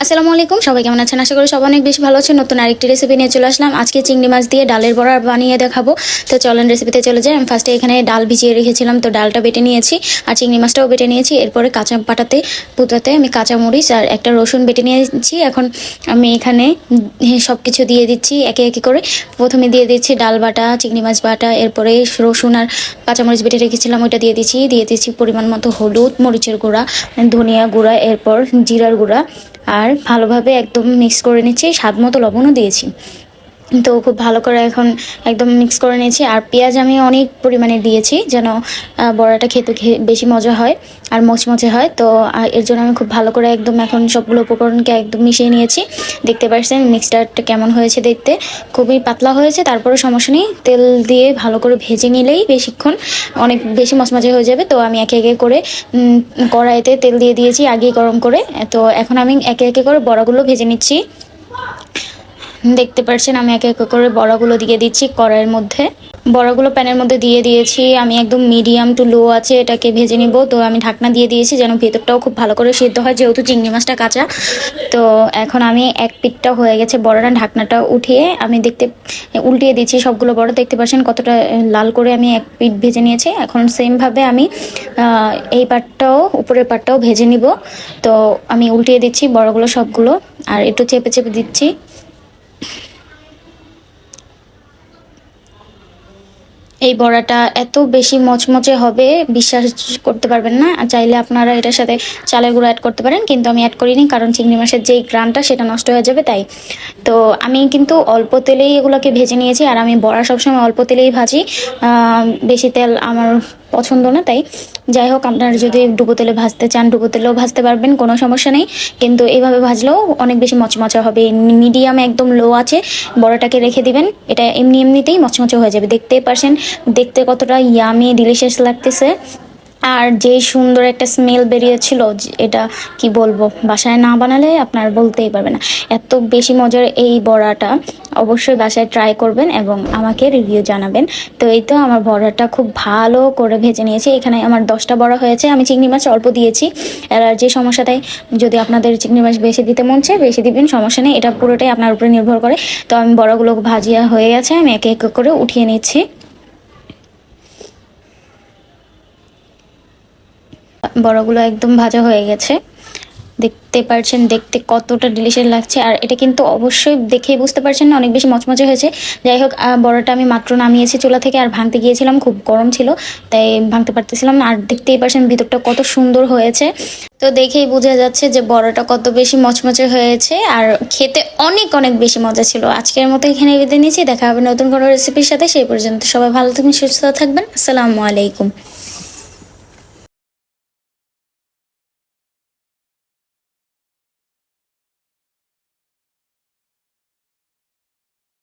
আসসালামু আলাইকুম, সবাই কেমন আছেন? আশা করি সবাই অনেক বেশি ভালো আছেন। নতুন আরেকটি রেসিপি নিয়ে চলে আসলাম। আজকে চিংড়ি মাছ দিয়ে ডালের বড়া বানিয়ে দেখাবো। তো চলেন রেসিপিতে চলে যাই। আমি ফার্স্টে এখানে ডাল ভিজিয়ে রেখেছিলাম, তো ডালটা বেটে নিয়েছি আর চিংড়ি মাছটাও বেটে নিয়েছি। এরপরে কাঁচা পুতাতে আমি কাঁচা মরিচ আর একটা রসুন বেটে নিয়েছি। এখন আমি এখানে সব কিছু দিয়ে দিচ্ছি একে একে করে। প্রথমে দিয়ে দিচ্ছি ডাল বাটা, চিংড়ি মাছ বাটা, এরপরে রসুন আর কাঁচামরিচ বেটে রেখেছিলাম ওইটা দিয়ে দিচ্ছি পরিমাণ মতো হলুদ, মরিচের গুঁড়া, ধনিয়া গুঁড়া, এরপর জিরার গুঁড়া, আর ভালোভাবে একদম মিক্স করে নিচ্ছি। স্বাদ মতো লবণও দিয়েছি। তো খুব ভালো করে এখন একদম মিক্স করে নিয়েছি। আর পেঁয়াজ আমি অনেক পরিমাণে দিয়েছি যেন বড়াটা খেতে বেশি মজা হয় আর মচমচে হয়। তো এর জন্য আমি খুব ভালো করে একদম এখন সবগুলো উপকরণকে একদম মিশিয়ে নিয়েছি। দেখতে পাচ্ছেন মিক্সচারটা কেমন হয়েছে দেখতে, খুবই পাতলা হয়েছে। তারপরে সমস্যা নেই, তেল দিয়ে ভালো করে ভেজে নিলেই বেশিক্ষণ অনেক বেশি মচমচে হয়ে যাবে। তো আমি একে একে করে কড়াইতে তেল দিয়ে দিয়েছি আগেই গরম করে। তো এখন আমি একে একে করে বড়াগুলো ভেজে নিচ্ছি। দেখতে পাচ্ছেন আমি একে একে করে বড়াগুলো দিয়ে দিচ্ছি কড়াইয়ের মধ্যে। বড়াগুলো প্যানের মধ্যে দিয়ে দিয়েছি। আমি একদম মিডিয়াম টু লো আছে এটাকে ভেজে নিব। তো আমি ঢাকনা দিয়ে দিয়েছি যেন ভেতরটাও খুব ভালো করে সিদ্ধ হয়, যেহেতু চিংড়ি মাছটা কাঁচা। তো এখন আমি এক পিঠটা হয়ে গেছে বড়াটা, ঢাকনাটা উঠিয়ে আমি উল্টিয়ে দিচ্ছি সবগুলো বড়া। দেখতে পাচ্ছেন কতটা লাল করে আমি এক পিঠ ভেজে নিয়েছি। এখন সেমভাবে আমি এই পাটটাও, উপরের পাটটাও ভেজে নিব। তো আমি উল্টিয়ে দিচ্ছি বড়াগুলো সবগুলো, আর একটু চেপে চেপে দিচ্ছি। এই বড়াটা এত বেশি মচমচে হবে বিশ্বাস করতে পারবেন না। আর চাইলে আপনারা এটার সাথে চালের গুঁড়ো অ্যাড করতে পারেন, কিন্তু আমি অ্যাড করিনি কারণ চিংড়ি মাছের যেই গ্রানটা সেটা নষ্ট হয়ে যাবে তাই। তো আমি কিন্তু অল্প তেলেই এগুলোকে ভেজে নিয়েছি। আর আমি বড়া সবসময় অল্প তেলেই ভাজি, বেশি তেল আমার পছন্দ না। তাই যাই হোক, আপনারা যদি ডুবো তেলে ভাজতে চান ডুবো তেলেও ভাজতে পারবেন, কোনো সমস্যা নেই। কিন্তু এইভাবে ভাজলেও অনেক বেশি মচমচে হবে। মিডিয়াম একদম লো আছে বড়াটাকে রেখে দিবেন, এটা এমনিতেই মচমচে হয়ে যাবে। দেখতেই পারছেন দেখতে কতটা ইয়ামি ডিলিশিয়াস লাগতেছে। আর যে সুন্দর একটা স্মেল বেরিয়েছিল, এটা কি বলবো, বাসায় না বানালে আপনার বলতেই পারবে না এত বেশি মজার এই বড়াটা। অবশ্যই বাসায় ট্রাই করবেন এবং আমাকে রিভিউ জানাবেন। তো এই তো আমার বড়াটা খুব ভালো করে ভেজে নিয়েছি। এখানে আমার 10টা বড়া হয়েছে। আমি চিংড়ি মাছ অল্প দিয়েছি, যে সমস্যাটাই, যদি আপনাদের চিংড়ি মাছ বেশি দিতে মন চায় বেশি দিবেন, সমস্যা নেই, এটা পুরোটাই আপনার উপরে নির্ভর করে। তো আমি বড়াগুলো ভাজিয়া হয়ে গেছে, আমি একে একে করে উঠিয়ে নিচ্ছি। বড়াগুলো একদম ভাজা হয়ে গেছে, দেখতে পারছেন দেখতে কতটা ডিলিশিয়াস লাগছে। আর এটা কিন্তু অবশ্যই দেখেই বুঝতে পারছেন না অনেক বেশি মচমচে হয়েছে। যাই হোক, বড়াটা আমি মাত্র নামিয়েছি চুলা থেকে, আর ভাঙতে গিয়েছিলাম, খুব গরম ছিল তাই ভাঙতে পারতেছিলাম না। আর দেখতেই পারছেন ভিতরটা কত সুন্দর হয়েছে। তো দেখেই বোঝা যাচ্ছে যে বড়াটা কত বেশি মচমচে হয়েছে আর খেতে অনেক অনেক বেশি মজা ছিল। আজকের মতো এখানে বিদায় নিচ্ছি, দেখা হবে নতুন কোনো রেসিপির সাথে। সেই পর্যন্ত সবাই ভালো থাকবেন, সুস্থ থাকবেন। আসসালামু আলাইকুম।